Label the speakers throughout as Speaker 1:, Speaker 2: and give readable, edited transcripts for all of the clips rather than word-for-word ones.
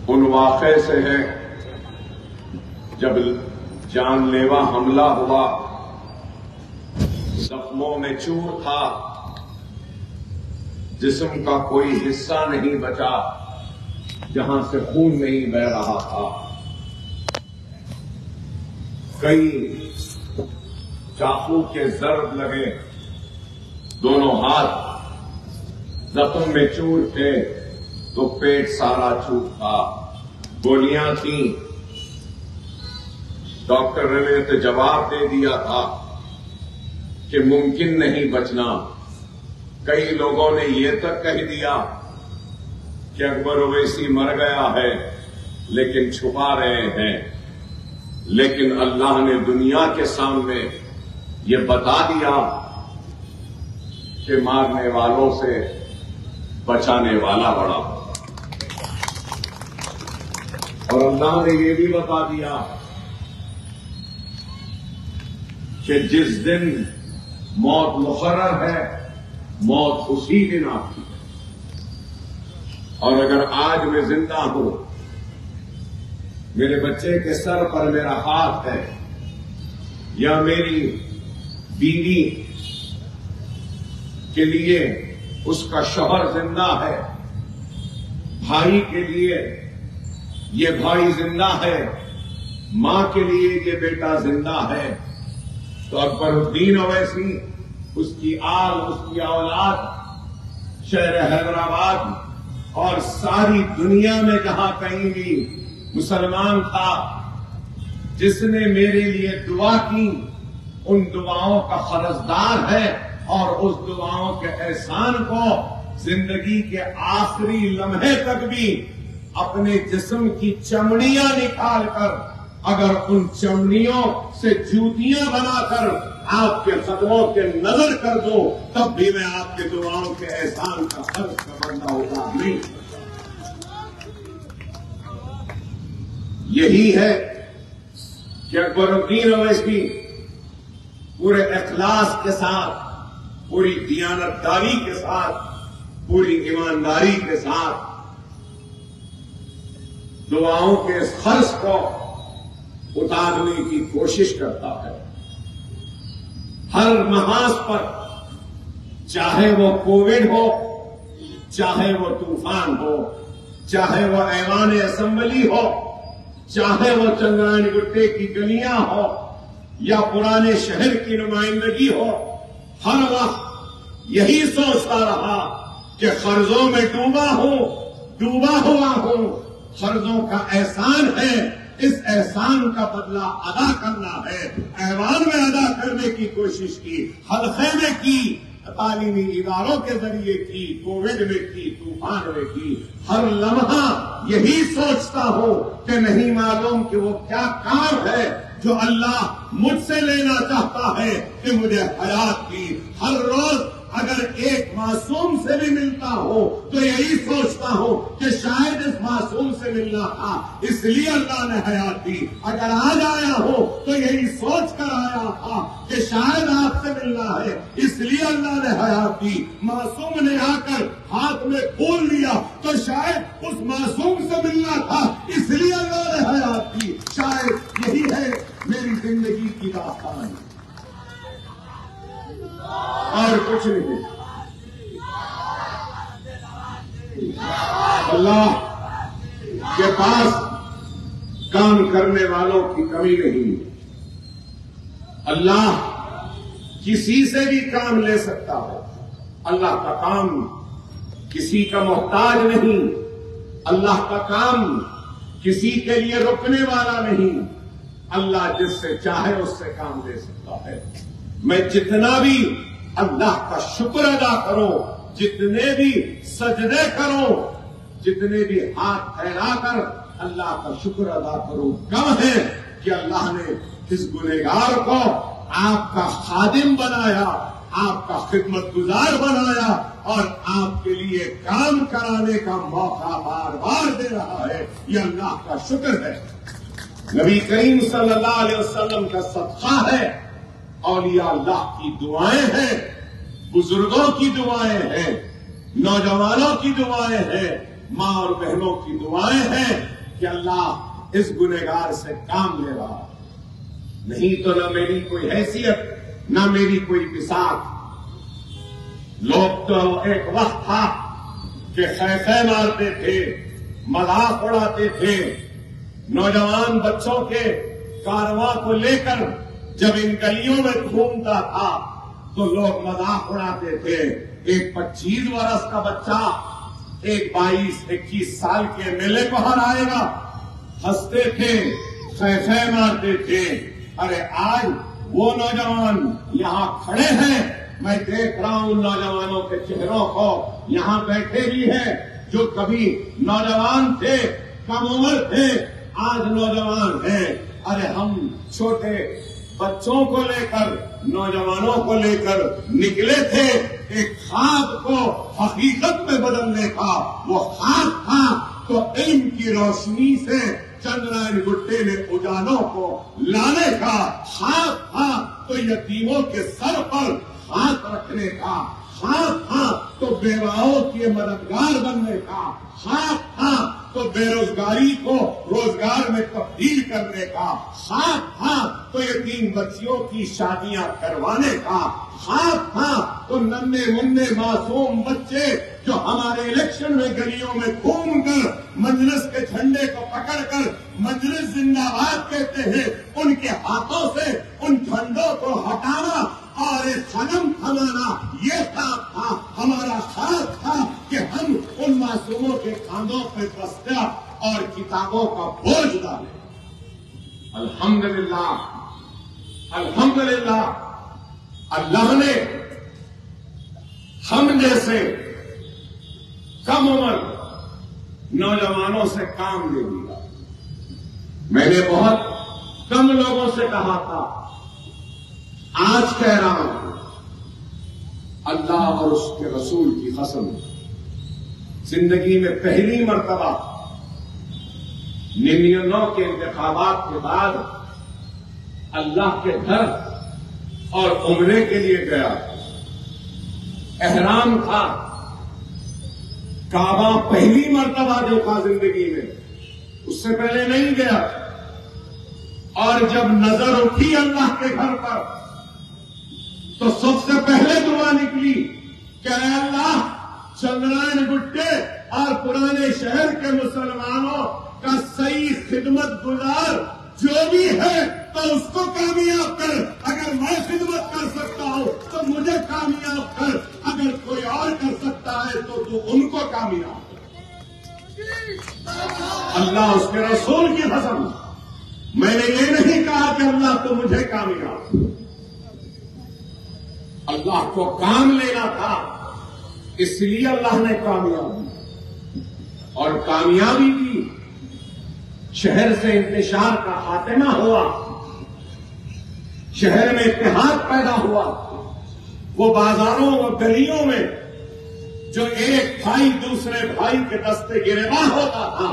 Speaker 1: उन वाक़े से है जब जानलेवा हमला हुआ, जख्मों में चूर था, जिस्म का कोई हिस्सा नहीं बचा जहां से खून नहीं बह रहा था। कई चाकू के जर्ब लगे, दोनों हाथ जख्म में चूर थे तो पेट सारा चूर था। गोलियां थीं, डॉक्टर ने तो जवाब दे दिया था कि मुमकिन नहीं बचना। कई लोगों ने यह तक कह दिया कि अकबर ओवैसी मर गया है, लेकिन छुपा रहे हैं। लेकिन अल्लाह ने दुनिया के सामने ये बता दिया कि मारने वालों से बचाने वाला बड़ा होगा। और अल्लाह ने ये भी बता दिया कि जिस दिन मौत मुकर्रर है, मौत उसी दिन आती है। और अगर आज मैं जिंदा हूं, मेरे बच्चे के सर पर मेरा हाथ है, या मेरी बीवी के लिए उसका शौहर जिंदा है, भाई के लिए ये भाई जिंदा है, मां के लिए ये बेटा जिंदा है, तो अकबरुद्दीन ओवैसी, उसकी आल, उसकी औलाद, शहर हैदराबाद और सारी दुनिया में जहां कहीं भी मुसलमान था जिसने मेरे लिए दुआ की, उन दुआओं का कर्जदार है और उस दुआओं के एहसान को जिंदगी के आखिरी लम्हे तक भी अपने जिस्म की चमड़ियां निकालकर, अगर उन चमड़ियों से जूतियां बनाकर आपके कदमों के नजर कर दो, तब भी मैं आपके दुआओं के एहसान का कर्ज का बंदा होगा नहीं। यही है कि अकबरुद्दीन ओवैसी पूरे इखलास के साथ, पूरी दियानतदारी के साथ, पूरी ईमानदारी के साथ दुआओं के इस खर्च को उतारने की कोशिश करता है। हर महाज पर, चाहे वो कोविड हो, चाहे वो तूफान हो, चाहे वो ऐवान असेंबली हो, चाहे वो चंद्रायण गुट्टे की गलियां हो, या पुराने शहर की नुमाइंदगी हो, हर वक्त यही सोचता रहा कि कर्जों में डूबा हुआ हूं, कर्जों का एहसान है, इस एहसान का बदला अदा करना है। ऐवान में अदा करने की कोशिश की, हल्के में की, तालीमी इदारों के जरिए की, कोविड में की, तूफान में की। हर लम्हा यही सोचता हूं कि नहीं मालूम कि वो क्या काम है जो अल्लाह मुझसे लेना चाहता है कि मुझे हयात की। हर रोज अगर एक मासूम से भी मिलता हो तो यही सोचता हूं कि शायद इस मासूम से मिलना था, इसलिए अल्लाह ने हयात दी। अगर आज आया हो तो यही सोच कर आया था कि शायद आपसे मिलना है, इसलिए अल्लाह ने हयात दी। मासूम ने आकर हाथ में फूल लिया तो शायद उस मासूम से मिलना था, इसलिए अल्लाह ने हयात दी। शायद यही है मेरी जिंदगी की दास्तान, और कुछ नहीं। अल्लाह के पास काम करने वालों की कमी नहीं। अल्लाह किसी से भी काम ले सकता है। अल्लाह का काम किसी का मोहताज नहीं। अल्लाह का काम किसी के लिए रुकने वाला नहीं। अल्लाह जिससे चाहे उससे काम ले सकता है। मैं जितना भी अल्लाह का शुक्र अदा करो, जितने भी सजदे करो, जितने भी हाथ फैलाकर अल्लाह का शुक्र अदा करो, कम है कि अल्लाह ने इस गुनहगार को आपका खादिम बनाया, आपका खिदमतगुजार बनाया और आपके लिए काम कराने का मौका बार बार दे रहा है। यह अल्लाह का शुक्र है। नबी करीम सल्लल्लाहु अलैहि वसल्लम का सदका है, औलिया अल्लाह की दुआएं हैं, बुजुर्गों की दुआएं हैं, नौजवानों की दुआएं हैं, मां और बहनों की दुआएं हैं कि अल्लाह इस गुनहगार से काम ले रहा, नहीं तो ना मेरी कोई हैसियत ना मेरी कोई बिसात। लोग तो एक वक्त था कि खैखे मारते थे, मजाक उड़ाते थे, नौजवान बच्चों के कारवां को लेकर जब इन गलियों में घूमता था तो लोग मजाक उड़ाते थे। एक 25 वर्ष का बच्चा एक 22-21 साल के मेले बाहर आएगा, हंसते थे, खैखे मारते थे। अरे आज वो नौजवान यहां खड़े हैं, मैं देख रहा हूं नौजवानों के चेहरों को, यहां बैठे भी हैं जो कभी नौजवान थे, कम उम्र थे, आज नौजवान हैं। अरे हम छोटे बच्चों को लेकर, नौजवानों को लेकर निकले थे एक ख्वाब को हकीकत में बदलने का। वो ख्वाब था तो इल्म की रोशनी से चंद्रायन गुट्टे ने उजालों को लाने का, ख्वाब था तो यतीमों के सर पर हाथ रखने का, ख्वाब था तो बेवाओं के मददगार बनने का, ख्वाब था तो बेरोजगारी को रोजगार में तब्दील करने का, ख्वाब था तो यतीम बच्चियों की शादियां करवाने का, ख्वाब था तो नन्हे मुन्ने मासूम बच्चे जो हमारे इलेक्शन में गलियों में घूमकर मजलिस के झंडे को पकड़कर मजलिस जिंदाबाद कहते हैं, उनके हाथों से उन झंडों को हटाना और एक सनम थमाना, ये ख्वाब था, हमारा ख्वाब था कि हम उन मासूमों के कांधों पर बस्ता और किताबों का बोझ डालें। अल्हम्दुलिल्लाह, अल्हम्दुलिल्लाह, अल्लाह ने हम जैसे कम उम्र नौजवानों से काम ले लिया। मैंने बहुत कम लोगों से कहा था, आज कह रहा हूं, अल्लाह और उसके रसूल की कसम, जिंदगी में पहली मर्तबा 99 के इंतखाबात के बाद अल्लाह के घर और उम्रे के लिए गया। एहराम था, काबा पहली मर्तबा देखा जिंदगी में, उससे पहले नहीं गया। और जब नजर उठी अल्लाह के घर पर तो सबसे पहले दुआ निकली कि अल्लाह चंद्रायन गुट्टे और पुराने शहर के मुसलमानों का सही खिदमत गुजार जो भी है तो उसको कामयाब कर। अगर मैं खिदमत कर सकता हूं तो मुझे कामयाब कर, अगर कोई और कर सकता है तो तू उनको कामयाब कर। अल्लाह उसके रसूल की कसम, मैंने ये नहीं कहा कि अल्लाह तो मुझे कामयाब, अल्लाह को काम लेना था, इसलिए अल्लाह ने कामयाबी और कामयाबी दी। शहर से इंतशार का खात्मा हुआ, शहर में इत्तेहाद पैदा हुआ। वो बाजारों और गलियों में जो एक भाई दूसरे भाई के दस्ते गिरफ्तार होता था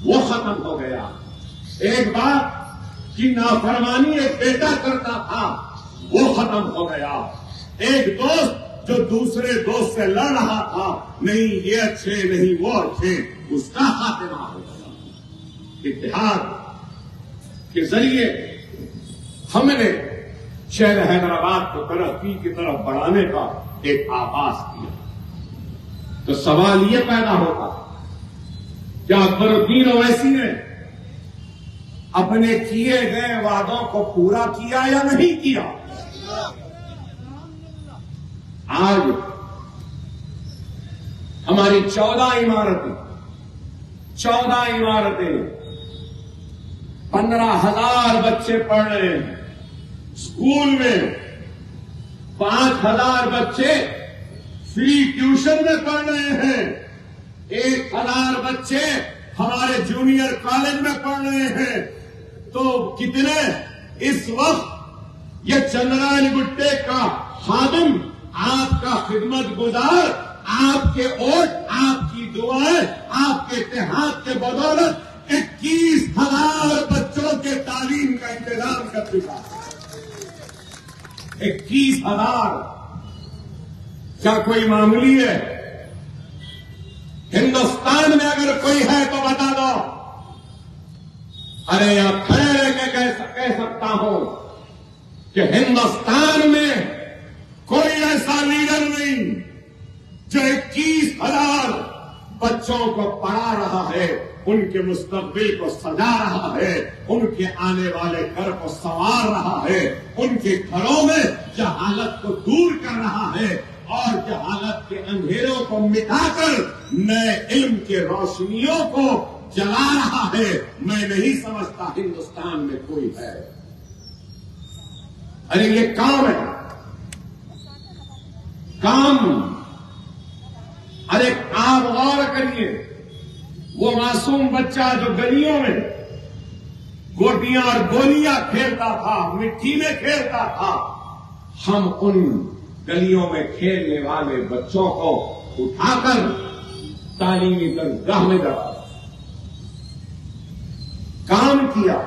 Speaker 1: वो खत्म हो गया। एक बाप की नाफरमानी एक बेटा करता था वो खत्म हो गया। एक दोस्त जो दूसरे दोस्त से लड़ रहा था, नहीं ये अच्छे नहीं वो अच्छे, उसका खात्मा हो गया। इत्तेहाद के जरिए हमने शहर हैदराबाद को तरक्की की तरफ बढ़ाने का एक आगाज किया। तो सवाल ये पैदा होता, क्या अकबरुद्दीन ओवैसी ने अपने किए गए वादों को पूरा किया या नहीं किया? आज हमारी 14 इमारतें 15,000 बच्चे पढ़ रहे हैं स्कूल में, 5,000 बच्चे फ्री ट्यूशन में पढ़ रहे हैं, 1,000 बच्चे हमारे जूनियर कॉलेज में पढ़ रहे हैं। तो कितने इस वक्त ये चंद्रायन गुट्टे का खादिम, आपका खिदमत गुजार, आपके वोट, आपकी दुआएं, आपके इत्तेहाद के बदौलत 21,000 बच्चों के तालीम का इंतजाम कर चुका है। 21,000 क्या कोई मामूली है? हिंदुस्तान में अगर कोई है तो बता दो। अरे यहां खड़े रह के कह सकता हूं कि हिंदुस्तान में कोई ऐसा लीडर नहीं जो 21,000 बच्चों को पढ़ा रहा है, उनके मुस्तकबिल को सजा रहा है, उनके आने वाले घर को संवार रहा है, उनके घरों में जहालत को दूर कर रहा है और जहालत के अंधेरों को मिटाकर नए इल्म के रोशनियों को जला रहा है। मैं नहीं समझता हिंदुस्तान में कोई है। अरे ये काम है, काम। अरे आप गौर करिए, वो मासूम बच्चा जो गलियों में गोटियां और गोलियां खेलता था, मिट्टी में खेलता था, हम उन गलियों में खेलने वाले बच्चों को उठाकर तालीमी दरगाह में दबा काम किया।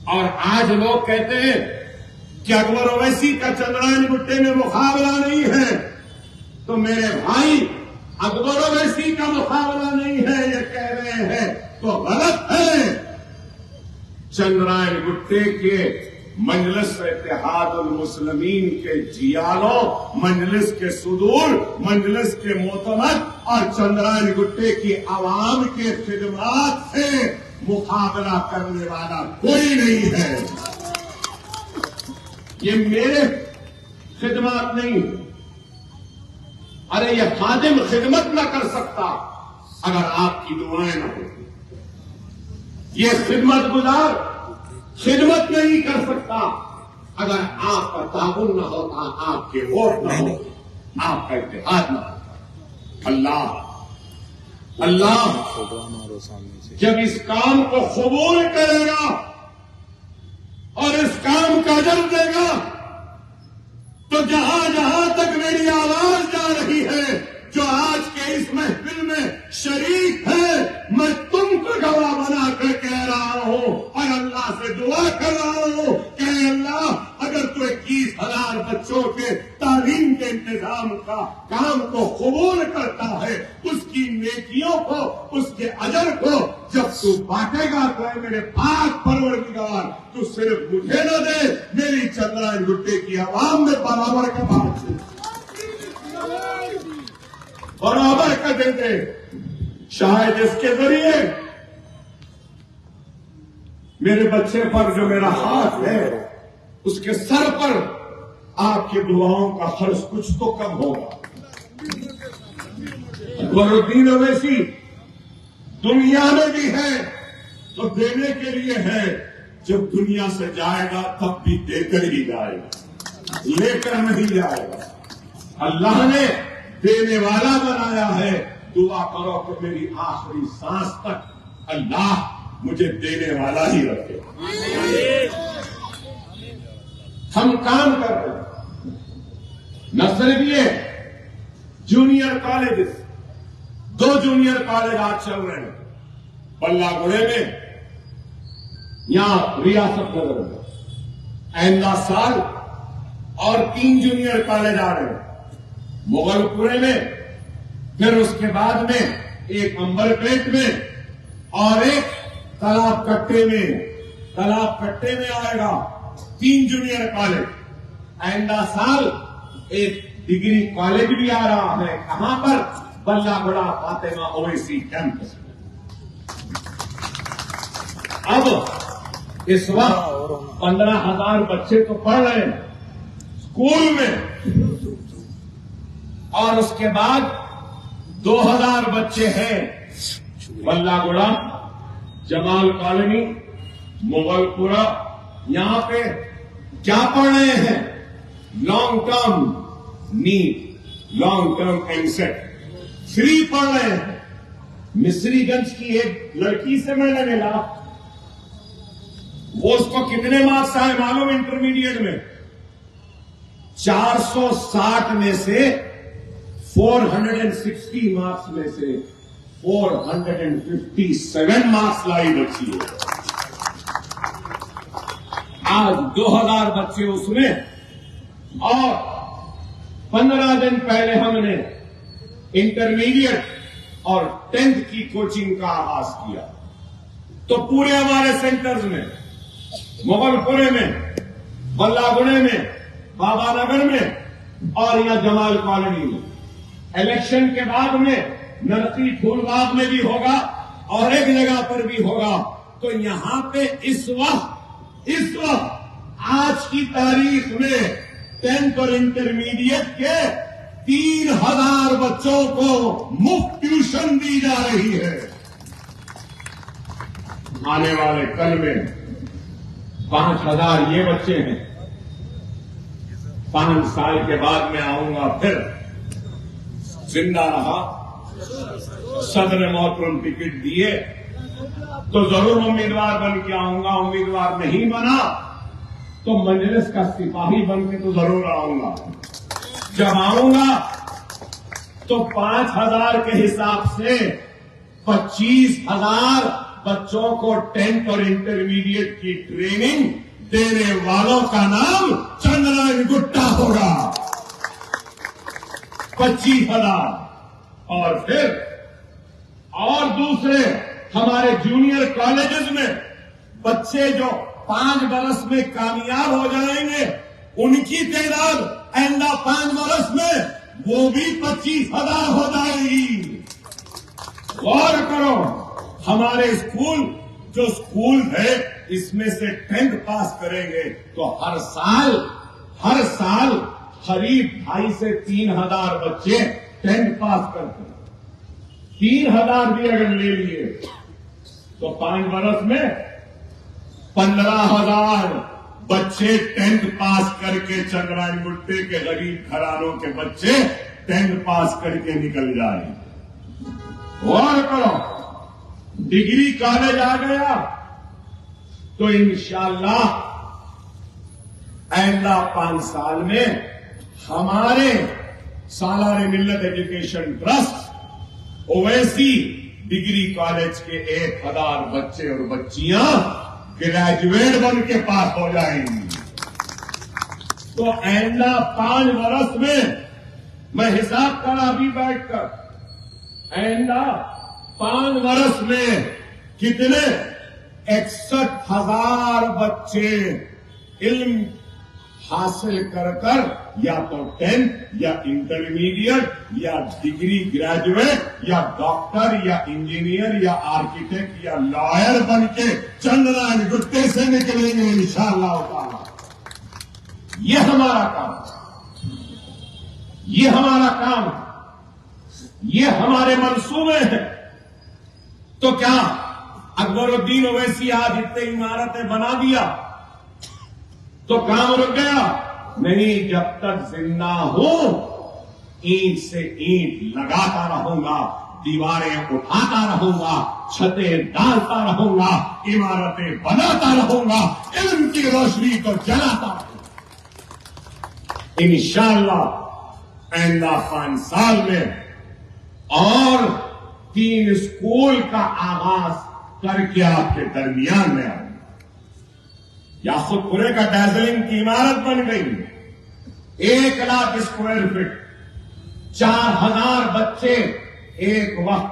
Speaker 1: और आज लोग कहते हैं कि अकबर ओवैसी का चंद्रायन गुट्टे में मुकाबला नहीं है। तो मेरे भाई, अकबर ओवैसी का मुकाबला नहीं है ये कह रहे हैं तो गलत है। चंद्रायन गुट्टे के मजलिस इत्तेहादुल मुस्लिमीन के जियालों, मजलिस के सुदूर, मजलिस के मोतमद और चंद्रायन गुट्टे की आवाम के खिदमात से मुकाबला करने वाला कोई नहीं है। ये मेरे खिदमत नहीं। अरे ये खादिम खिदमत न कर सकता अगर आपकी दुआएं न हो। ये खिदमत गुजार खिदमत नहीं कर सकता अगर आपका ताउन न होता, आपके वोट न हो, आपका इत्तेहाद न होता। अल्लाह जब इस काम को कबूल करेगा और इस काम का अजर देगा तो जहां जहां तक मेरी आवाज जा रही है, जो आज के इस महफिल में शरीक है, मैं तुमको गवाह बनाकर कह रहा हूं और अल्लाह से दुआ कर रहा हूं कि अल्लाह, अगर तू 21,000 बच्चों के तालीम के इंतजाम का काम को कबूल करता है, उसकी नेकियों को, उसके अजर को जब तू बांटेगा तो है मेरे पाक परवरदिगार, तू सिर्फ मुझे न दे, मेरी चंद्रायन गुट्टे की आवाम में बराबर का बात है, बराबर का दे दे। शायद इसके जरिए मेरे बच्चे पर जो मेरा हाथ है, उसके सर पर आपकी दुआओं का खर्च कुछ तो कम होगा। अकबरुद्दीन ओवैसी दुनिया में भी है तो देने के लिए है, जब दुनिया से जाएगा तब भी देकर ही जाएगा, लेकर नहीं जाएगा। अल्लाह ने देने वाला बनाया है। दुआ करो कि मेरी आखिरी सांस तक अल्लाह मुझे देने वाला ही रखे। हम काम कर रहे हैं। न सिर्फ ये जूनियर कॉलेजेस, 2 जूनियर कॉलेज आज चल रहे हैं, बल्लागुड़े में, यहां रियासत नगर में, आइंदा साल और 3 जूनियर कॉलेज आ रहे हैं मुगलपुरे में, फिर उसके बाद में एक अंबरपेट में और एक तालाब कट्टे में आएगा 3 जूनियर कॉलेज। आइंदा साल एक डिग्री कॉलेज भी आ रहा है। कहां पर? बल्लागुड़ा फातिमा ओवैसी कैंपस में। अब इस वक्त 15,000 बच्चे तो पढ़ रहे हैं स्कूल में, और उसके बाद 2,000 बच्चे हैं बल्लागुड़ा, जमाल कॉलोनी, मुगलपुरा। यहां पे क्या पढ़ रहे हैं? Long term NEET, long term EAMCET free पढ़ रहे हैं। मिस्रीगंज की एक लड़की से मैंने मिला, वो उसको कितने मार्क्स आए मालूम? इंटरमीडिएट में 460 में से 460 मार्क्स में से 457 मार्क्स लाई बच्ची है। आज 2,000 बच्चे उसमें, और 15 दिन पहले हमने इंटरमीडिएट और 10th की कोचिंग का आगाज किया। तो पूरे हमारे सेंटर्स में, मुगलपुरे में, बल्लागुड़े में, बाबानगर में और यहां जमाल कॉलोनी में, इलेक्शन के बाद में नरसी फूलबाग में भी होगा और एक जगह पर भी होगा। तो यहां पे इस वक्त आज की तारीख में 10th और इंटरमीडिएट के 3000 बच्चों को मुफ्त ट्यूशन दी जा रही है। आने वाले कल में 5000 ये बच्चे हैं। 5 साल के बाद मैं आऊंगा, फिर जिंदा रहा, सदर मोहतरम टिकट दिए तो जरूर उम्मीदवार बन के आऊंगा। उम्मीदवार नहीं बना तो मजलिस का सिपाही बन के तो जरूर आऊंगा। जब आऊंगा तो 5000 के हिसाब से 25,000 बच्चों को 10th और इंटरमीडिएट की ट्रेनिंग देने वालों का नाम चंद्रनारायण गुट्टा होगा। 25,000। और फिर और दूसरे हमारे जूनियर कॉलेजेस में बच्चे जो 5 बरस में कामयाब हो जाएंगे, उनकी तादाद आइंदा 5 बरस में वो भी 25,000 हो जाएगी। गौर करो, हमारे स्कूल जो स्कूल है इसमें से 10th पास करेंगे तो हर साल करीब 2,500 से 3,000 बच्चे 10th पास करते हैं। 3,000 भी अगर ले लिए तो 5 बरस में 15,000 बच्चे 10th पास करके, चंद्रनारायण गुट्टे के गरीब घरानों के बच्चे 10th पास करके निकल जाएंगे। और करो, डिग्री कॉलेज आ गया तो इंशाअल्लाह आइंदा 5 साल में हमारे सालारे मिल्लत education trust Owaisi degree college के 1,000 बच्चे और बच्चियां ग्रेजुएट बन के पास हो जाएंगी। तो आइंदा 5 बरस में मैं हिसाब करा अभी बैठकर, आइंदा 5 बरस में कितने 61,000 बच्चे इल्म हासिल कर या तो 10th या इंटरमीडिएट या डिग्री ग्रेजुएट या डॉक्टर या इंजीनियर या आर्किटेक्ट या लॉयर बन के चंद्रनारायण गुट्टे से निकलेंगे इंशाअल्लाह ताला। ये हमारा काम, ये हमारा काम, ये हमारे मंसूबे हैं। तो क्या अकबरुद्दीन ओवैसी आज इतने इमारतें बना दिया तो काम रुक गया? नहीं, जब तक जिंदा हूं ईंट से ईंट लगाता रहूंगा, दीवारें उठाता रहूंगा, छतें डालता रहूंगा, इमारतें बनाता रहूंगा, इल्म की रोशनी को जलाता रहूंगा। इंशाअल्लाह आइंदा 5 साल में और 3 स्कूल का आगाज करके आपके दरमियान में आऊंगा। याकुतपुरे का दार्जिलिंग की इमारत बन गई, 1 लाख स्क्वायर फीट, 4,000 बच्चे एक वक्त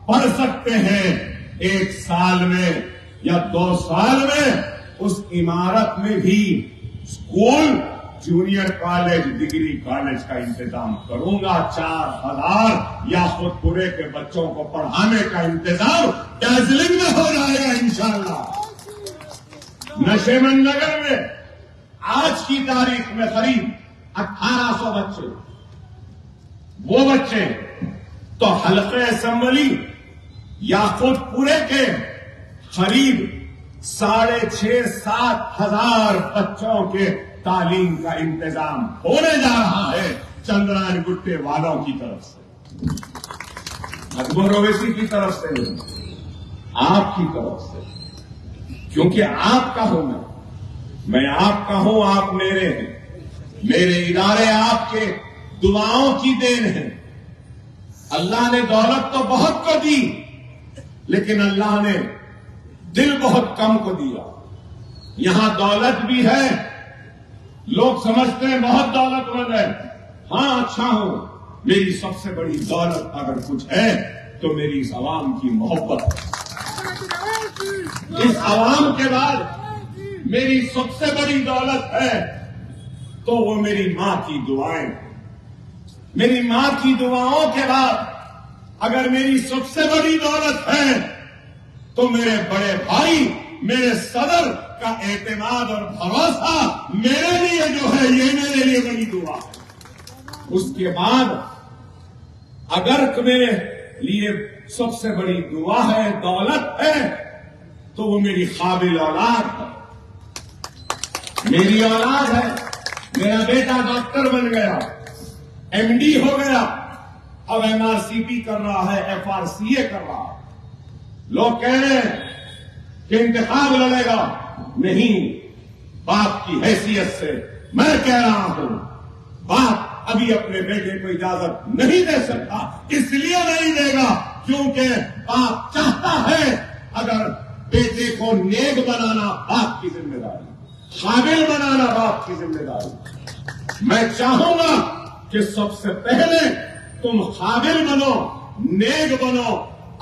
Speaker 1: पढ़ सकते हैं। 1 साल में या 2 साल में उस इमारत में भी school, junior college, degree college का इंतजाम करूंगा। 4,000 याकुतपुरे के बच्चों को पढ़ाने का इंतजाम दार्जिलिंग में हो जाएगा इंशाअल्लाह। नशेमंद नगर में आज की तारीख में करीब 1800 बच्चे, वो बच्चे तो हल्के असेंबली याकुतपुरे के करीब 6,500-7 हजार बच्चों के तालीम का इंतजाम होने जा रहा है चंद्रनारायण गुट्टे वालों की तरफ से, अकबर ओवैसी की तरफ से नहीं, आपकी तरफ से। क्योंकि आपका हूं मैं आपका हूं, आप मेरे हैं, मेरे इदारे आपके दुआओं की देन है। अल्लाह ने दौलत तो बहुत को दी, लेकिन अल्लाह ने दिल बहुत कम को दिया। यहां दौलत भी है, लोग समझते हैं बहुत दौलतमंद है। हां, अच्छा हूं, मेरी सबसे बड़ी दौलत अगर कुछ है तो मेरी इस आवाम की मोहब्बत। इस आवाम के बाद मेरी सबसे बड़ी दौलत है तो वो मेरी मां की दुआएं। मेरी मां की दुआओं के बाद अगर मेरी सबसे बड़ी दौलत है तो मेरे बड़े भाई, मेरे सदर का एतमाद और भरोसा मेरे लिए जो है, ये मेरे लिए बड़ी दुआ है। उसके बाद अगर मेरे लिए सबसे बड़ी दुआ है, दौलत है, तो वो मेरी काबिल औलाद है। मेरी औलाद है। मेरा बेटा डॉक्टर बन गया, एमडी हो गया, अब एमआरसीपी कर रहा है, एफआरसीए कर रहा है। लोग कह रहे हैं कि इंतखाब लड़ेगा। नहीं, बाप की हैसियत से मैं कह रहा हूं, बाप अभी अपने बेटे को इजाजत नहीं दे सकता। इसलिए नहीं देगा क्योंकि बाप चाहता है, अगर बेटे को नेक बनाना बाप की जिम्मेदारी, काबिल बनाना बाप की जिम्मेदारी। मैं चाहूंगा कि सबसे पहले तुम काबिल बनो, नेक बनो,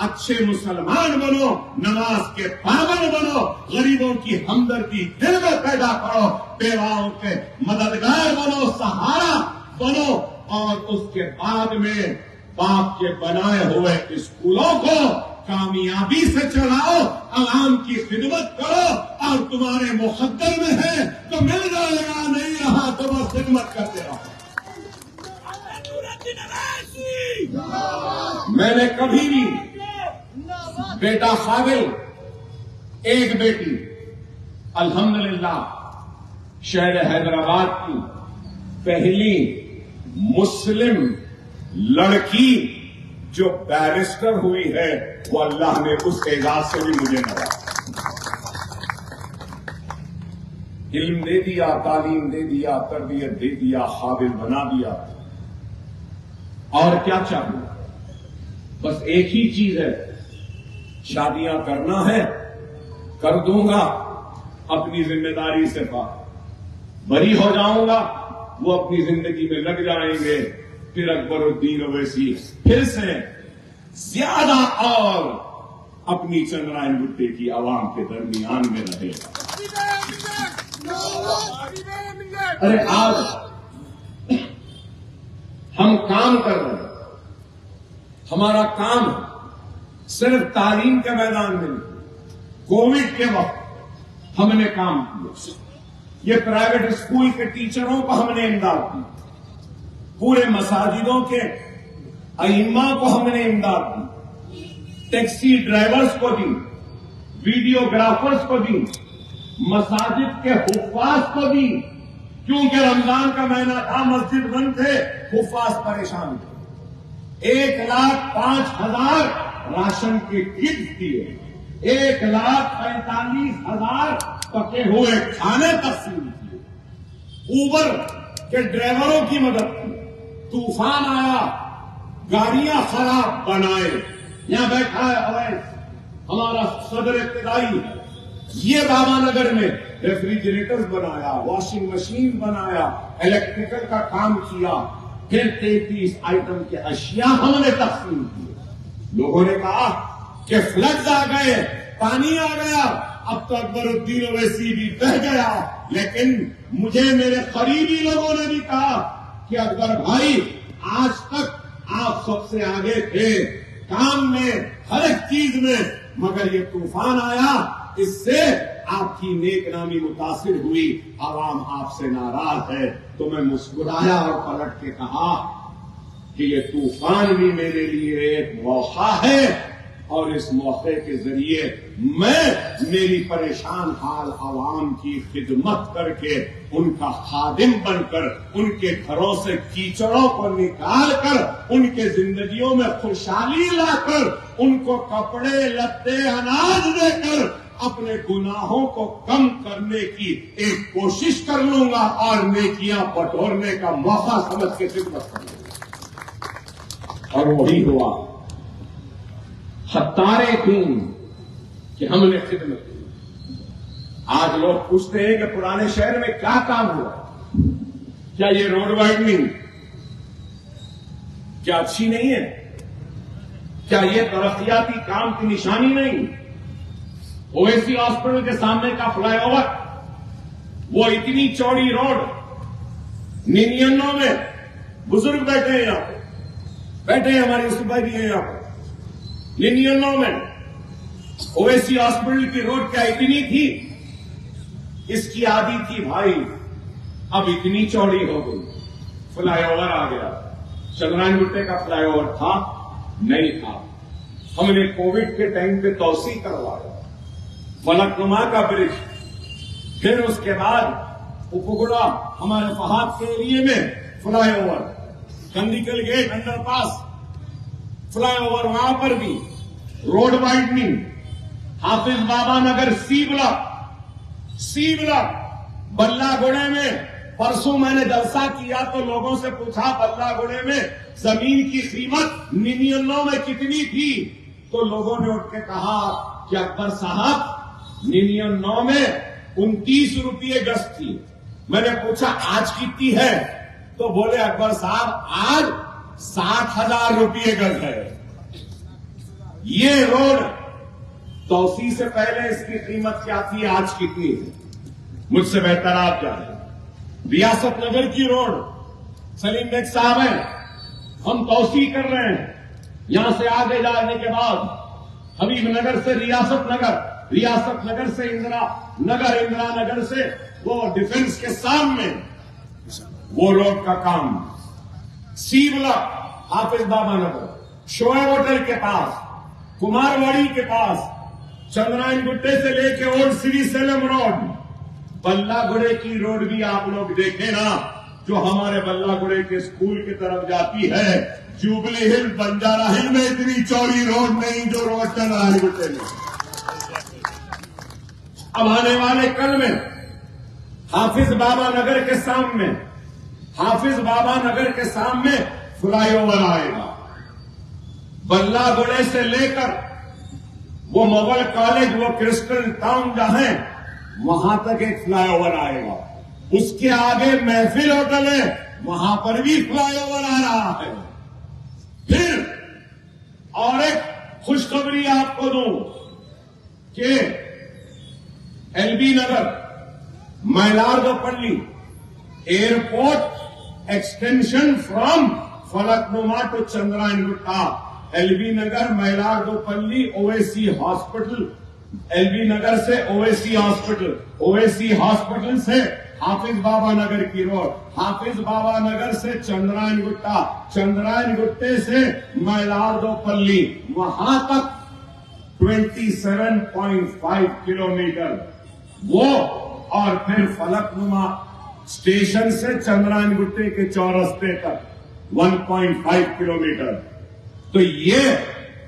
Speaker 1: अच्छे मुसलमान बनो, नमाज के पाबंद बनो, गरीबों की हमदर्दी दिल में पैदा करो, बेवाओं के मददगार बनो, सहारा बनो, और उसके बाद में बाप के बनाए हुए स्कूलों को कामयाबी से चलाओ, आवाम की खिदमत करो, और तुम्हारे मुकद्दर में है तो मिल जाएगा, नहीं रहा तो बस खिदमत करते रहो। मैंने कभी भी बेटा काबिल, एक बेटी, अल्हम्दुलिल्लाह शहर हैदराबाद की पहली मुस्लिम लड़की जो बैरिस्टर हुई है, वो अल्लाह ने उस एजाज से भी मुझे नवाजा। इल्म दे दिया, तालीम दे दिया, तरबियत दे दिया, काबिल बना दिया। और क्या चाहिए? बस एक ही चीज है, शादियां करना है, कर दूंगा, अपनी जिम्मेदारी से बरी हो जाऊंगा, वो अपनी जिंदगी में लग जाएंगे। फिर अकबरुद्दीन ओवैसी फिर से ज्यादा और अपनी चंद्रायन गुट्टे की आवाम के दरमियान में रहेगा। अरे आज हम काम कर रहे हैं, हमारा काम सिर्फ तालीम के मैदान में नहीं। कोविड के वक्त हमने काम किया, ये प्राइवेट स्कूल के टीचरों को हमने इमदाद दी, पूरे मसाजिदों के अइम्मा को हमने इमदाद दी, टैक्सी ड्राइवर्स को दी, वीडियोग्राफर्स को दी, मसाजिद के हुफ्फाज को दी, क्योंकि रमजान का महीना था, मस्जिद बंद थे, हुफ्फाज परेशान थे। 1,05,000 राशन के किट दिए, 1,45,000 पके हुए खाने तकसीम किए, ऊबर के ड्राइवरों की मदद की। तूफान आया, गाड़ियां खराब बनाए, यहां बैठा है अवैस, हमारा सदर इब्तिदाई है, ये बाबानगर में रेफ्रिजरेटर्स बनाया, वॉशिंग मशीन बनाया, इलेक्ट्रिकल का काम किया, फिर 33 आइटम के अशिया हमने तकसीम किए। लोगों ने कहा कि फ्लड्स आ गए, पानी आ गया, अब तो अकबरुद्दीन ओवैसी भी बह गया, लेकिन मुझे मेरे करीबी लोगों ने भी कहा कि अकबर भाई, आज तक आप सबसे आगे थे काम में, हर एक चीज में, मगर ये तूफान आया, इससे आपकी नेकनामी मुतासिर हुई, आवाम आपसे नाराज है। तो मैं मुस्कुराया और पलट के कहा कि ये तूफान भी मेरे लिए एक मौका है, और इस मौके के जरिए मैं मेरी परेशान हाल आवाम की खिदमत करके, उनका खादिम बनकर, उनके घरों से कीचड़ों को निकालकर, उनके जिंदगियों में खुशहाली लाकर, उनको कपड़े लत्ते अनाज देकर अपने गुनाहों को कम करने की एक कोशिश कर लूंगा, और नेकियां बटोरने का मौका समझ के खिदमत करूंगा। और वही हुआ, खत्तारे थी कि हमने खिदमत की। आज लोग पूछते हैं कि पुराने शहर में क्या काम हुआ, क्या ये रोड वाइडनिंग क्या अच्छी नहीं है? क्या ये तरक्याती काम की निशानी नहीं? ओवैसी हॉस्पिटल के सामने का फ्लाईओवर, वो इतनी चौड़ी रोड, 99 में बुजुर्ग बैठे हैं यहां पे, बैठे हैं हमारे यूसुफ भाई भी हैं यहां पे। 99 में ओवैसी हॉस्पिटल की रोड क्या इतनी थी? इसकी आधी थी भाई, अब इतनी चौड़ी हो गई, फ्लाईओवर आ गया। चंद्रायन गुट्टे का फ्लाईओवर था नहीं था, हमने कोविड के टाइम पे तौसी करवाया, फलकनुमा का ब्रिज, फिर उसके बाद उपगुड़ा हमारे फहाद के एरिए में फ्लाईओवर, कंडीकल गेट अंडरपास फ्लाईओवर, वहां पर भी रोड वाइडनिंग, हाफिज बाबा नगर सी ब्लॉक, बल्लागुड़े में परसों मैंने जलसा किया तो लोगों से पूछा बल्लागुड़े में जमीन की कीमत 99 में कितनी थी? तो लोगों ने उठ के कहा कि अकबर साहब 99 में 29 रुपये गज थी। मैंने पूछा आज कितनी है? तो बोले अकबर साहब आज 60,000 रुपये गज है। ये रोड तौसी से पहले इसकी कीमत क्या थी, आज कितनी है? मुझसे बेहतर आप जाने। रियासत नगर की रोड, सलीम बेग साहब हैं, हम तौसी कर रहे हैं, यहां से आगे जाने के बाद हबीब नगर से रियासत नगर से इंदिरा नगर से वो डिफेंस के सामने वो रोड का काम, सी ब्लॉक, हाफिज बाबा नगर, शोएब होटल के पास, कुमारवाड़ी के पास, चंद्रायन गुट्टे से लेके ओल्ड सिटी सेलम रोड, बल्लागुड़े की रोड भी आप लोग देखें ना, जो हमारे बल्लागुड़े के स्कूल की तरफ जाती है, जुबली हिल बंजारा हिल में इतनी चौड़ी रोड नहीं जो रोड चंद्रायन गुट्टे में। अब आने वाले कल में हाफिज बाबा नगर के सामने फ्लाईओवर आएगा, बल्लागुड़े से लेकर वो मुगल कॉलेज, वो क्रिस्टल टाउन जहां है, वहां तक एक फ्लाईओवर आएगा। उसके आगे महफिल होटल है, वहां पर भी फ्लाईओवर आ रहा है। फिर और एक खुशखबरी आपको दूं कि LB Nagar, Mailardevpally airport extension from Falaknuma to Chandrayangutta, LB Nagar, Mailardevpally, Owaisi hospital, LB Nagar से ओवैसी हॉस्पिटल से हाफिज बाबा नगर की रोड, हाफिज बाबा नगर से चंद्रायन गुट्टा, चंद्रायन गुट्टे से मैलारदोपल्ली, वहां तक 27.5 किलोमीटर वो, और फिर फलकनुमा स्टेशन से चंद्रायन गुट्टे के चौरस्ते तक 1.5 किलोमीटर। तो ये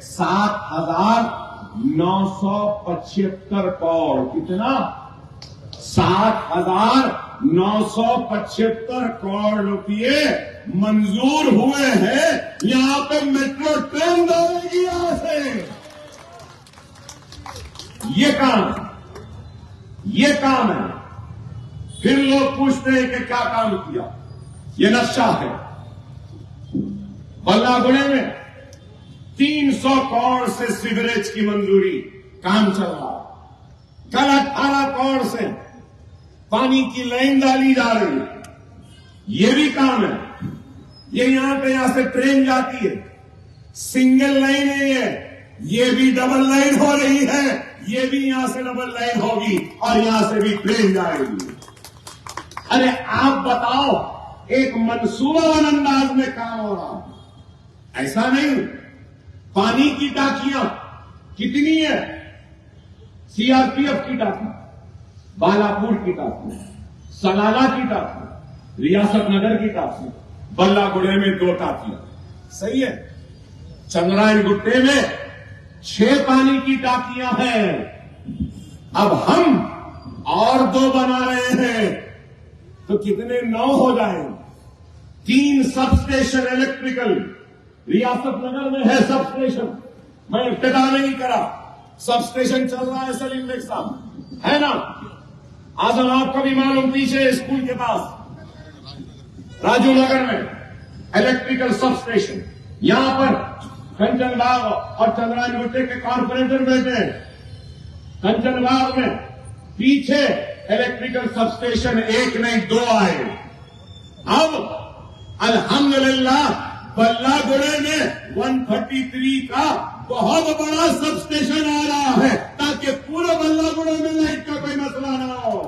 Speaker 1: 7,975 करोड़, कितना? 7,975 करोड़ रुपये मंजूर हुए हैं। यहां पे मेट्रो ट्रेन दौड़ेगी यहां से। ये काम है। फिर लोग पूछते हैं कि क्या काम किया? ये नक्शा है। बल्लागुड़े में 300 करोड़ से सीवरेज की मंजूरी, काम चल रहा। कल 18 करोड़ से पानी की लाइन डाली जा रही है, ये भी काम है। ये यहां से ट्रेन जाती है, सिंगल लाइन है ये भी डबल लाइन हो रही है, ये भी यहां से डबल लाइन होगी और यहां से भी ट्रेन जाएगी। अरे आप बताओ, एक मंसूबाबंद अंदाज में काम हो रहा है, ऐसा नहीं। पानी की टांकियां कितनी है? सीआरपीएफ की टांकी, बालापुर की टांकी, सलाला की टांकी, रियासत नगर की टांकी, बल्लागुड़े में 2 टांकियां, सही है। चंद्रायन गुट्टे में 6 पानी की टांकियां हैं। अब हम और 2 बना रहे हैं तो कितने? 9 हो जाएंगे। 3 सब स्टेशन इलेक्ट्रिकल, रियासत नगर में है सब स्टेशन, मैं इब्तिदा नहीं करा, सब स्टेशन चल रहा है सलीम बेग साहब, है ना? आजम आपको भी मालूम, पीछे स्कूल के पास राजू नगर में इलेक्ट्रिकल सब स्टेशन, यहां पर कंचनबाग और चंद्रायन गुट्टे के कॉर्पोरेटर बैठे हैं। कंचनबाग में पीछे इलेक्ट्रिकल सबस्टेशन 1 नहीं 2 आए। अब अल्हम्दुलिल्लाह बल्लागुड़े में 133 का बहुत बड़ा सबस्टेशन आ रहा है ताकि पूरे बल्लागुड़े में लाइट का कोई मसला ना हो।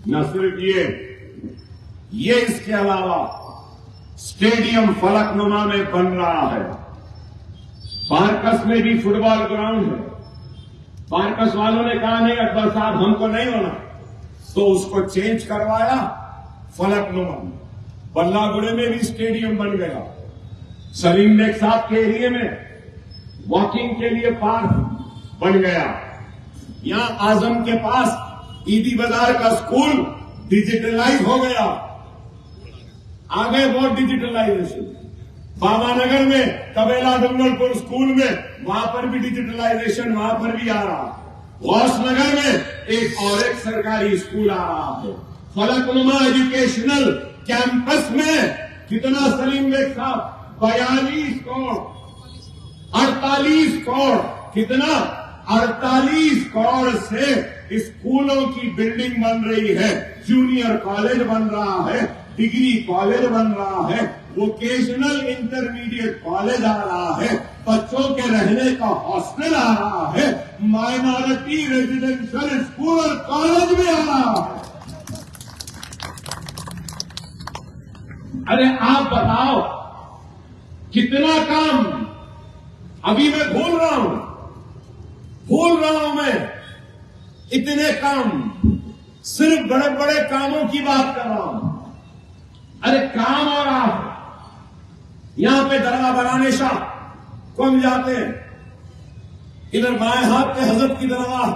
Speaker 1: न सिर्फ ये इसके अलावा स्टेडियम फलकनुमा में बन रहा है। बारकस में भी फुटबॉल ग्राउंड है। बारकस वालों ने कहा नहीं अकबर साहब हमको नहीं होना, तो उसको चेंज करवाया फलकनुमा में। बल्लागुड़े में भी स्टेडियम बन गया। सलीम बेग साहब के एरिया में वॉकिंग के लिए पार्क बन गया। यहां आजम के पास ईदी बाजार का स्कूल डिजिटलाइज हो गया। आगे बहुत डिजिटलाइजेशन। बाबानगर में कबेला डुंगरपुर स्कूल में वहां पर भी डिजिटलाइजेशन वहां पर भी आ रहा है। गौसनगर में एक सरकारी स्कूल आ रहा है। फलकनुमा एजुकेशनल कैंपस में कितना सलीम बेग साहब 42 करोड़ 48 करोड़ कितना 48 करोड़ से स्कूलों की बिल्डिंग बन रही है। जूनियर कॉलेज बन रहा है, डिग्री कॉलेज बन रहा है, वोकेशनल इंटरमीडिएट कॉलेज आ रहा है, बच्चों के रहने का हॉस्टल आ रहा है, माइनॉरिटी रेजिडेंशियल स्कूल और कॉलेज भी आ रहा है। अरे आप बताओ कितना काम अभी मैं भूल रहा हूं मैं इतने काम, सिर्फ बड़े बड़े कामों की बात कर रहा हूं। अरे काम हो रहा है। यहां पे दरगाह बनाने शाह को हम जाते हैं, इधर बाएं हाथ पे हजरत की दरगाह,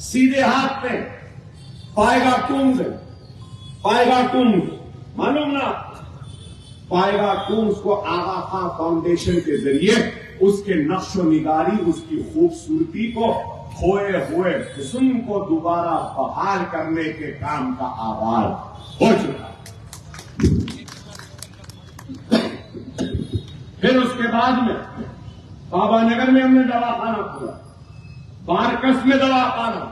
Speaker 1: सीधे हाथ पे पाएगा टूम्स है। पाएगा टूम्स मालूम ना? पाएगा टूम्स को आगा खां फाउंडेशन के जरिए उसके नक्शो निगारी, उसकी खूबसूरती को, खोए हुए हुस्न को दोबारा बहाल करने के काम का आगाज हो चुका। फिर उसके बाद में बाबानगर में हमने दवाखाना खोला, बारकस में दवाखाना,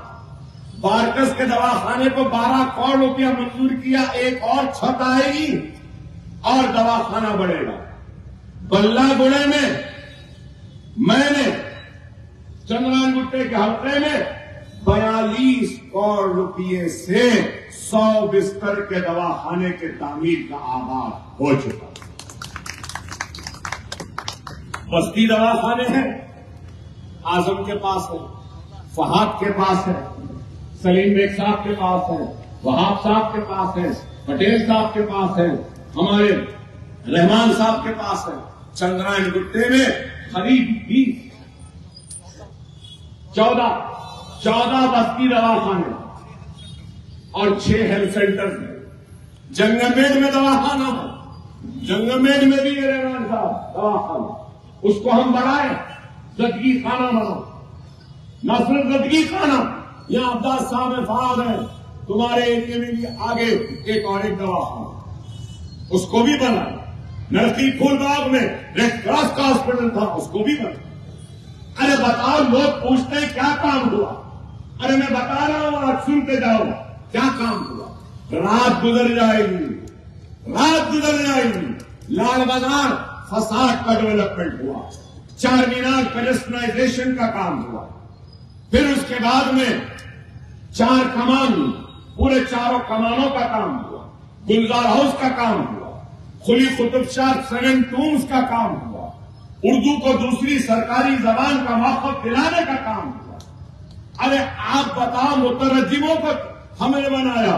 Speaker 1: बारकस के दवाखाने को 12 करोड़ रुपया मंजूर किया। एक और छत आएगी और दवाखाना बढ़ेगा। बल्लागुड़े में मैंने चंद्रायन गुट्टे के हफ्ते में 42 करोड़ रुपये से 100 बिस्तर के दवाखाने के तामीर का आगाज हो चुका। बस्ती दवाखाने हैं, आजम के पास है, फहाद के पास है, सलीम बेग साहब के पास है, वहाब साहब के पास है, पटेल साहब के पास है, हमारे रहमान साहब के पास है। चंद्रायन गुट्टे में करीब 14 बस्ती दवाखाने और 6 हेल्थ सेंटर हैं। जंगमेड में दवाखाना है, जंगमेड में भी रहमान साहब दवाखाना, उसको हम बढ़ाए, जदगी खाना बनाओ। न सिर्फ जदगी खाना, यहां अब्बास साहब फहाद है, तुम्हारे एरिया में भी आगे एक और एक दवाखाना, उसको भी बनाए। नरसी फूलबाग में रेड क्रॉस का हॉस्पिटल था, उसको भी बनाए। अरे बताओ, लोग पूछते हैं क्या काम हुआ? अरे मैं बता रहा हूं, आप सुनते जाओ क्या काम हुआ। रात गुजर जाएगी, रात गुजर जाएगी। लाल बाजार फसाद का डेवलपमेंट हुआ, चार मीनार पेडेस्ट्रियनाइजेशन का काम हुआ। फिर उसके बाद में 4 कमान, पूरे 4 कमानों का काम हुआ। गुलजार हाउस का काम हुआ, खुली कुतुब शाह 7 टूम्स का काम हुआ, उर्दू को दूसरी सरकारी जबान का मौका दिलाने का काम हुआ। अरे आप बताओ, मुतरज्जिमों को हमने बनाया,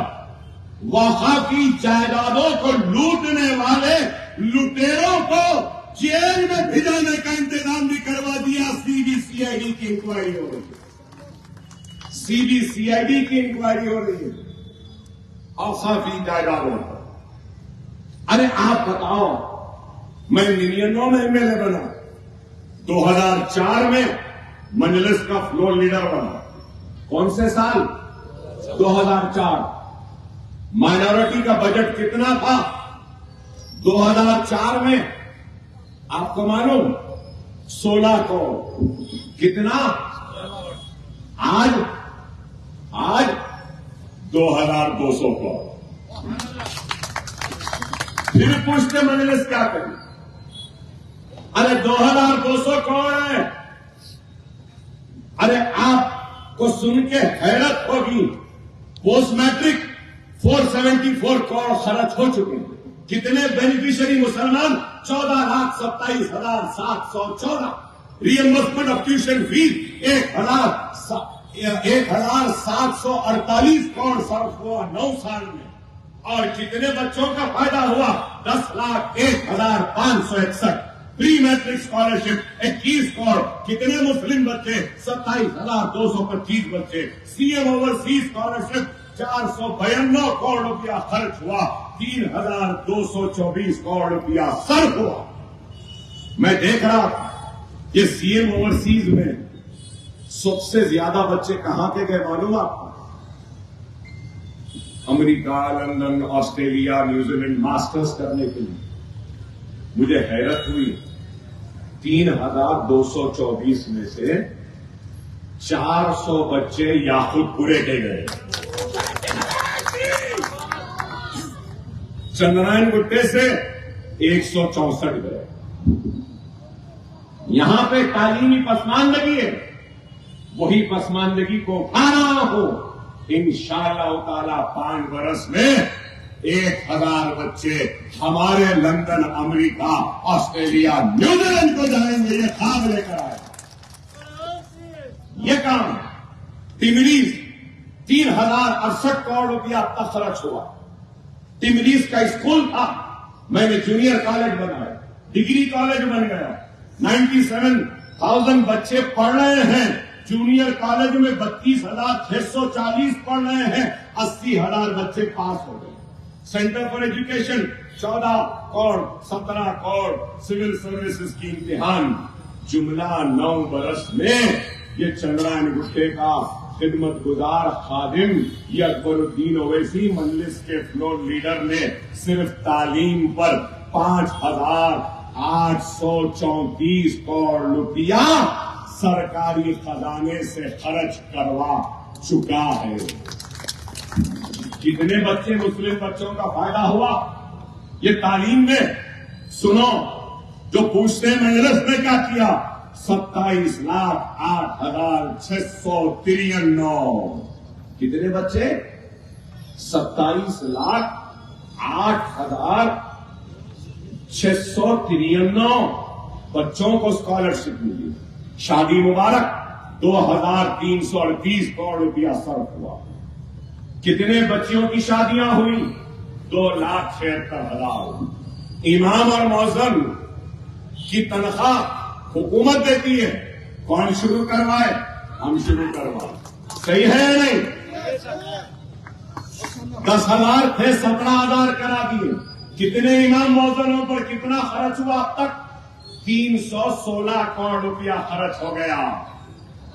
Speaker 1: वहां की जायदादों को लूटने वाले लुटेरों को जेल में भिजाने का इंतजाम भी करवा दिया। सीबीसीआईडी की इंक्वायरी हो रही है, सीबीसीआईडी की इंक्वायरी हो रही है औकाफी जायदादों पर। अरे आप बताओ, मैं मिलियनों में एमएलए बना, 2004 में मजलिस का फ्लोर लीडर बना। कौन से साल? 2004। माइनॉरिटी का बजट कितना था 2004 में? आपको मालूम 16 करोड़ कितना? आज 2200 करोड़। फिर पूछते मजलिस क्या करें? अरे 2200 करोड़ है। अरे आपको सुन के हैरत होगी, पोस्ट मैट्रिक 474 करोड़ खर्च हो चुके हैं। कितने बेनिफिशियरी मुसलमान? 14,27,714। Reimbursement of tuition fees 1,748 crore serve हुआ 9 साल में। और कितने बच्चों का फायदा हुआ? 10,01,561। Pre matric scholarship 21 crore. कितने मुस्लिम बच्चे? 27,225 बच्चे। सीएम ओवरसीज स्कॉलरशिप 492 करोड़ रुपया खर्च हुआ। 3,224 करोड़ रुपया सर्व हुआ। मैं देख रहा था ये सीएम ओवरसीज में सबसे ज्यादा बच्चे कहां के गए मालूम आपको? America, London, Australia, New Zealand masters करने के लिए। मुझे हैरत हुई, 3,224 में से 400 बच्चे याकूतपुरे के गए। चंद्रायन गुट्टे से 164 गए। यहां पे तालीमी पसमानदगी है, वही पसमानदगी को उठाना हो इंशाअल्लाह ताला 5 बरस में 1000 बच्चे हमारे लंदन, अमेरिका, ऑस्ट्रेलिया, न्यूजीलैंड को जाएंगे। ये खाब लेकर आए। ये काम टिमरीज 3,068 करोड़ रुपया अब तक खर्च हुआ। टिमरीज का स्कूल था, मैंने जूनियर कॉलेज बनाया, डिग्री कॉलेज बन गया। 97,000 बच्चे पढ़ रहे हैं। जूनियर कॉलेज में 32,640 पढ़ रहे हैं। 80,000 बच्चे पास हो गए। Centre for education 14 crore, 17 crore. Civil services की इम्तिहान। जुमला 9 बरस में ये चंद्रायन गुट्टे का खिदमत गुजार खादिम ये अकबरुद्दीन ओवैसी मजलिस के फ्लोर लीडर ने सिर्फ तालीम पर 5,834 करोड़ रुपया सरकारी खजाने से खर्च करवा चुका है। कितने बच्चे मुस्लिम बच्चों का फायदा हुआ ये तालीम में? सुनो, जो पूछते हैं मजलिस ने क्या किया? 27,08,693। कितने बच्चे? 27,08,693 बच्चों को स्कॉलरशिप मिली। शादी मुबारक 2,338 करोड़ रुपया सर्व हुआ। कितने बच्चियों की शादियां हुई? 2,76,000। इमाम और मौज़न की तनख्वाह हुकूमत देती है। कौन शुरू करवाए? हम शुरू करवाए। सही है या नहीं? 10,000 थे, 17,000 करा दिए। कितने इमाम मौज़नों पर कितना खर्च हुआ अब तक? 316 करोड़ रुपया खर्च हो गया।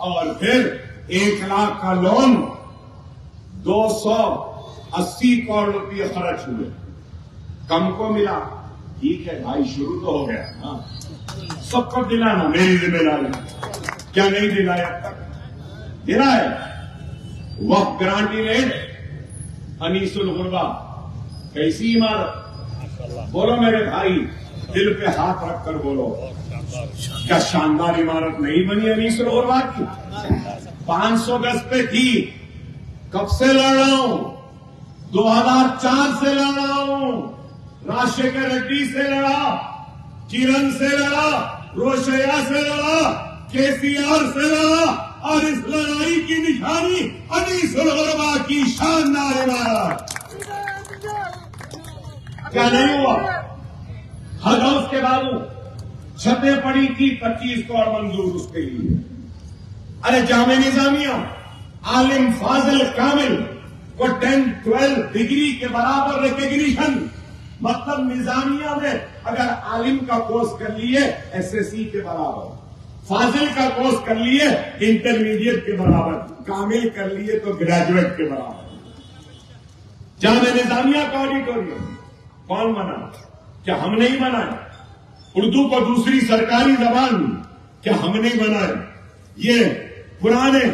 Speaker 1: और फिर 1 लाख का लोन 280 करोड़ रुपये खर्च हुए। कम को मिला, ठीक है भाई, शुरू तो हो गया। हाँ, सबको दिलाना मेरी जिम्मेदारी। क्या नहीं दिलाया अब तक? दिला है। वक्त गारंटी रेट अनीसुल गुरबा कैसी इमारत? बोलो मेरे भाई, दिल पे हाथ रखकर बोलो, क्या शानदार इमारत नहीं बनी अनीसुल गुरबा की? 500 गज पे थी। कब से लड़ रहा हूं? 2004 से लड़ रहा हूं। राजशेखर रेड्डी से लड़ा, किरण से लड़ा, रोशैया से लड़ा, केसीआर से लड़ा। और इस लड़ाई की निशानी अनीसुल गुरबा की शानदार इमारत। क्या नहीं हुआ? हज हाउस के बाबू छतें पड़ी थी, 25 करोड़ मंजूर उसके लिए। अरे जामे निजामिया आलिम फाजिल कामिल को 10-12 डिग्री के बराबर रिकॉग्निशन। मतलब निजामिया में अगर आलिम का कोर्स कर लिए एसएससी के बराबर, फाजिल का कोर्स कर लिए इंटरमीडिएट के बराबर, कामिल कर लिए तो ग्रेजुएट के बराबर। जामे निजामिया का ऑडिटोरियम कौन बना? क्या हम नहीं बनाए? उर्दू को दूसरी सरकारी जबान क्या हम नहीं बनाए? ये पुराने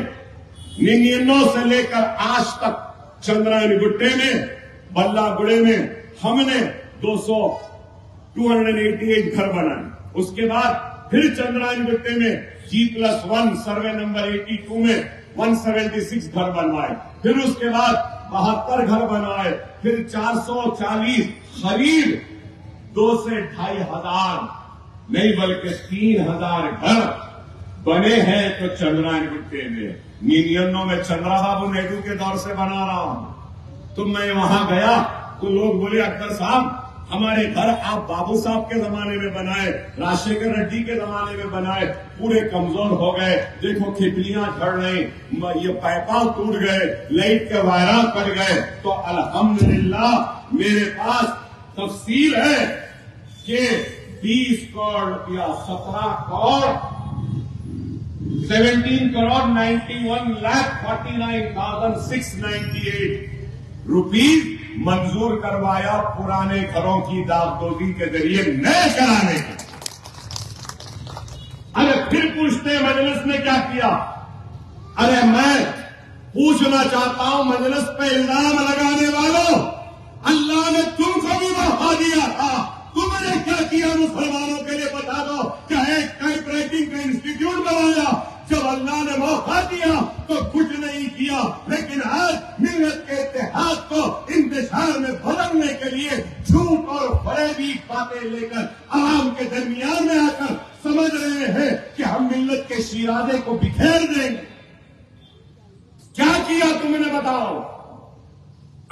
Speaker 1: 99 से लेकर आज तक चंद्रायन गुट्टे में, बल्लागुड़े में हमने 288 घर बनाए। उसके बाद फिर चंद्रायन गुट्टे में G+1 सर्वे नंबर 82 में 176 घर बनवाए। फिर उसके बाद 72 घर बनवाए। फिर 440 करीब 2 से 2,500 नहीं बल्कि 3,000 घर बने हैं। तो चंद्रायन गुट्टे में 99 में चंद्राबाबू नायडू के दौर से बना रहा हूं। तो मैं वहां गया तो लोग बोले अकबर साहब हमारे घर आप बाबू साहब के जमाने में बनाए, राजशेखर रेड्डी के जमाने में बनाए, पूरे कमजोर हो गए, देखो खिपलियां झड़ रही, ये पाइपा टूट गए, लाइट के वायरा कट गए। तो अल्हम्दुलिल्लाह मेरे पास तफसील है कि 20 करोड़ रुपया 17 करोड़ 17 करोड़ 91,49,698 रुपीज मंजूर करवाया पुराने घरों की दागदोजी के जरिए नए कराने के। अरे फिर पूछते हैं मजलिस ने क्या किया? अरे मैं पूछना चाहता हूं मजलिस पे इल्जाम लगाने वालों, अल्लाह ने तुमको भी मौका दिया था, तुमने क्या किया मुसलमानों के लिए बता दो। क्या एक टाइपराइटिंग का इंस्टीट्यूट बनाया? जब अल्लाह ने मौका दिया तो कुछ नहीं किया। लेकिन आज मिल्लत के इत्तेहाद को इंतजार में बदलने के लिए झूठ और फरेबी बातें लेकर आवाम के दरमियान में आकर समझ रहे हैं कि हम मिल्लत के शिराजे को बिखेर देंगे। क्या किया तुमने बताओ?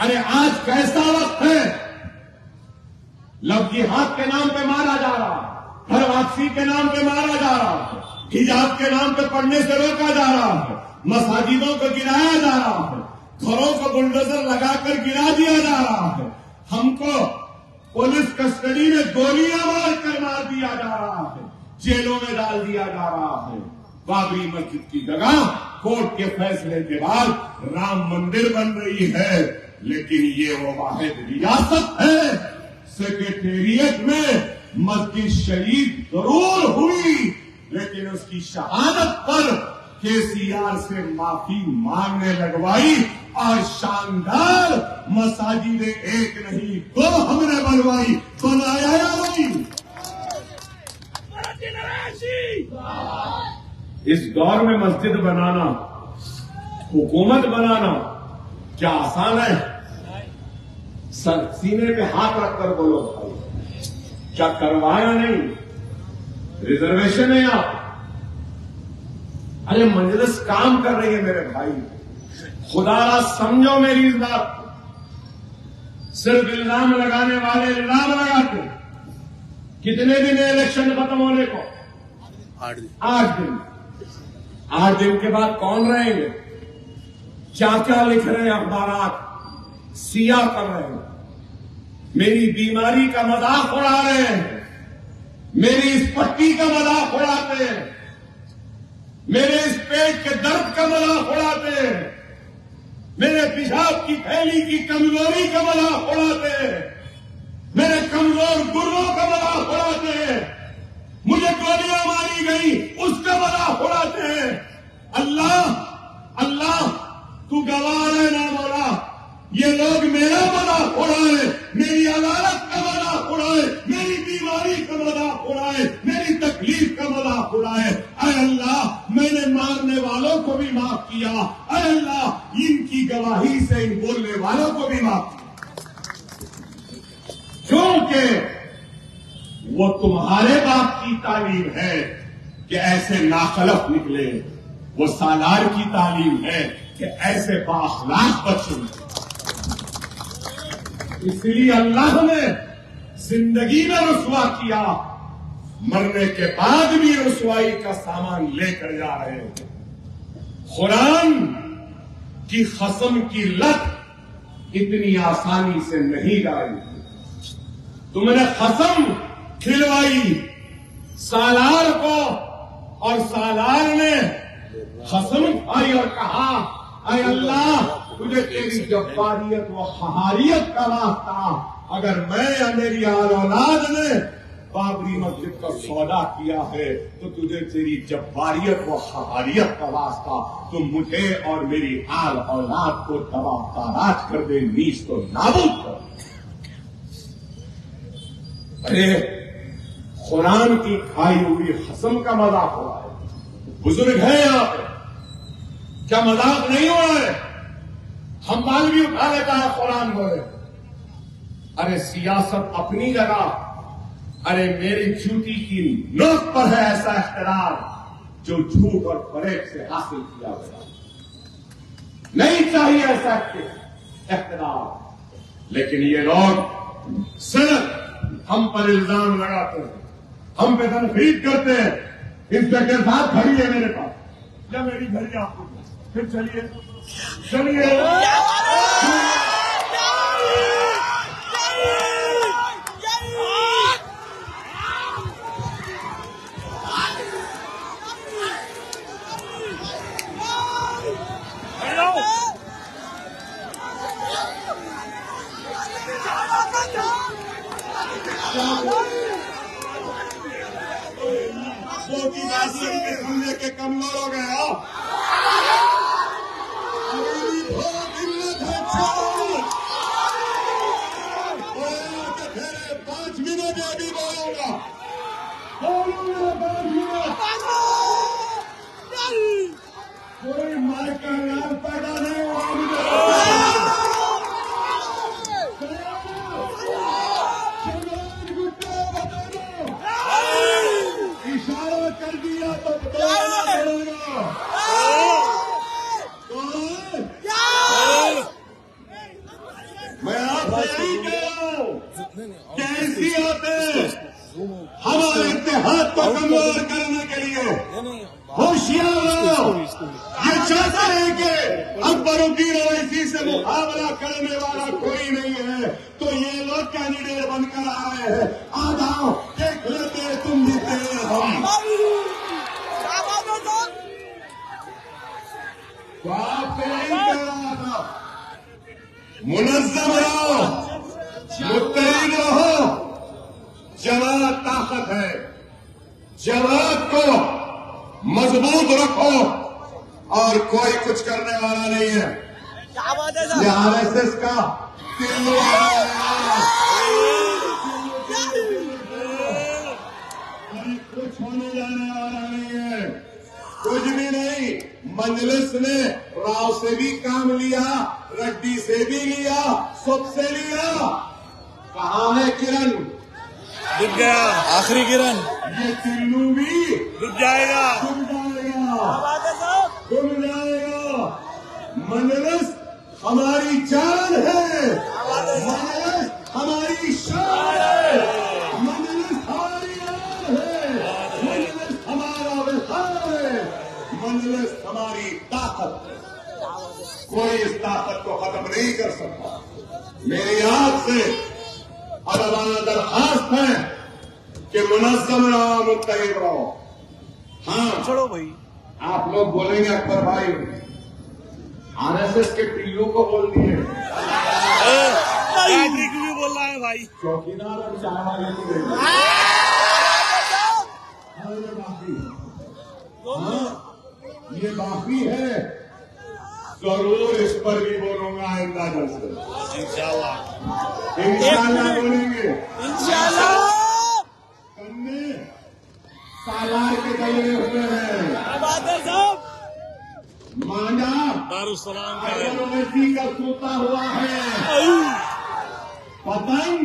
Speaker 1: अरे आज कैसा वक्त है? लव जिहाद के नाम पे मारा जा रहा, घर वापसी के नाम पे मारा जा रहा है, हिजाब के नाम पे पढ़ने से रोका जा रहा है, मसाजिदों को गिराया जा रहा है, घरों को बुलडोजर लगाकर गिरा दिया जा रहा है, हमको पुलिस कस्टडी में गोलियां मारकर मार दिया जा रहा है, जेलों में डाल दिया जा रहा है। बाबरी मस्जिद की जगह कोर्ट के फैसले के बाद राम मंदिर बन रही है। लेकिन ये वो वाहिद रियासत है, सेक्रेटेरिएट में मस्जिद शरीफ जरूर हुई, लेकिन उसकी शहादत पर केसीआर से माफी मांगने लगवाई और शानदार मसाजिदें एक नहीं 2 हमने बनवाई। बनाया या नहीं? इस दौर में मस्जिद बनाना, हुकूमत बनाना क्या आसान है? सीने पे हाथ रखकर बोलो भाई, क्या करवाया नहीं? रिजर्वेशन है आप? अरे मजलिस काम कर रही है मेरे भाई, खुदारा समझो मेरी इस बात को। सिर्फ इल्जाम लगाने वाले इल्जाम लगाते। कितने दिन है इलेक्शन खत्म होने को? 8 दिन। 8 दिन के बाद कौन रहेंगे? क्या क्या लिख रहे हैं अखबारात, सिया कर रहे हैं, मेरी बीमारी का मजाक उड़ा रहे हैं, मेरी इस पट्टी का मजाक उड़ाते हैं, मेरे इस पेट के दर्द का मजाक उड़ाते हैं, मेरे पेशाब की थैली की कमजोरी का मजाक उड़ाते हैं, मेरे कमजोर गुर्रों का मजाक उड़ाते हैं, मुझे गोलियां मारी गई उसका मजाक उड़ाते हैं। अल्लाह अल्लाह तू गवाह है ना मौला, ये लोग मेरा मजाक उड़ाए, मेरी अदालत का मजाक उड़ाए, मेरी बीमारी का मजाक उड़ाए, मेरी तकलीफ का मजाक उड़ाए। अरे अल्लाह मैंने मारने वालों को भी माफ किया, अरे अल्लाह इनकी गवाही से इन बोलने वालों को भी माफ किया, क्योंकि वो तुम्हारे बाप की तालीम है कि ऐसे नाखलफ निकले, वो सालार की तालीम है कि ऐसे बाखलाक बच्चे। इसलिए अल्लाह ने जिंदगी में रुसवा किया, मरने के बाद भी रुसवाई का सामान लेकर जा रहे हैं। कुरान की कसम की लत इतनी आसानी से नहीं जाएगी। तुमने कसम खिलवाई सालार को और सालार ने कसम खाई और कहा अरे अल्लाह तुझे तेरी जब्बारियत व खहारियत का वास्ता, अगर मैं या मेरी आल औलाद ने बाबरी मस्जिद का सौदा किया है, तो तुझे तेरी जब्बारियत व हवारियत का वास्ता, तुम मुझे और मेरी हाल औलाद को तबाह ताराज कर दे, नीच तो नाबूद कर। अरे कुरान की खाई हुई कसम का मजाक हो रहा है। बुजुर्ग है यहाँ पे, क्या मजाक नहीं हो रहा है? हम बाल भी उठा लेता है कुरान बोले। अरे सियासत अपनी जगह, अरे मेरी जूती की नोक पर है ऐसा इख्तियार जो झूठ और फरेब से हासिल किया गया। नहीं चाहिए ऐसा इख्तियार। लेकिन ये लोग सिर्फ हम पर इल्जाम लगाते हैं, हम पे तनकीद करते हैं। इंस्पेक्टर साहब घड़ी है मेरे पास, या मेरी घड़ी आपको, फिर चलिए समझे के कमजोर हो गए हो। तेरे 5 मिनट अभी बोलूंगा, 5 मिनट। कोई मार का लाल पैदा नहीं हुआ। इशारा कर दिया तो मैं आपसे यही कह रहा हूं, कैसी आते हमारे इत्तेहाद को कमजोर करने के लिए होशियार लोग ये चाहते हैं कि अकबरुद्दीन ओवैसी से मुकाबला करने वाला कोई नहीं है, तो ये लोग कैंडिडेट बनकर आ रहे हैं। आ जाओ, देख लेते तुम जीते हम। तो आपसे यही कह रहा था, मुनज़्ज़म रहो, मुत्तहिद रहो। जमात ताकत है, जमात को मजबूत रखो और कोई कुछ करने वाला नहीं है। ये आरएसएस का कुछ होने जाने वाला नहीं है, कुछ भी नहीं। मजलिस ने राव से भी काम लिया, रेड्डी से भी लिया, सबसे लिया। कहाँ है किरण?
Speaker 2: डूब गया, आखिरी किरण।
Speaker 1: ये टिल्लू भी
Speaker 2: डूब जाएगा,
Speaker 1: डूब जाएगा। मजलिस हमारी जान है, मजलिस हमारी शान है, मजलिस हमारी आन है, मजलिस हमारा विहार है, मजलिस हमारी ताकत है। कोई इस ताकत को खत्म नहीं कर सकता। मेरी आपसे अदबाना दरखास्त है कि मुनज़्ज़म रहो, मुत्तहिद रहो। हाँ
Speaker 2: छोड़ो भाई,
Speaker 1: आप लोग बोलेंगे अकबर भाई आरएसएस के टिल्लू को बोल दिए,
Speaker 2: भी बोल रहा है भाई।
Speaker 1: चौकीदार और चाय वाले को बोल बाकी। हाँ ये बाकी है, जरूर इस पर भी बोलूंगा आइंदा जल्द। इंशाल्लाह बोलेंगे,
Speaker 2: इंशाल्लाह।
Speaker 1: कन्ने सालार के गले हुए हैं, मांडा
Speaker 2: दारुस्सलाम
Speaker 1: ओवैसी का सूता हुआ है, पतंग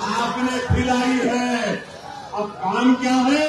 Speaker 1: आपने खिलाई है। अब काम क्या है?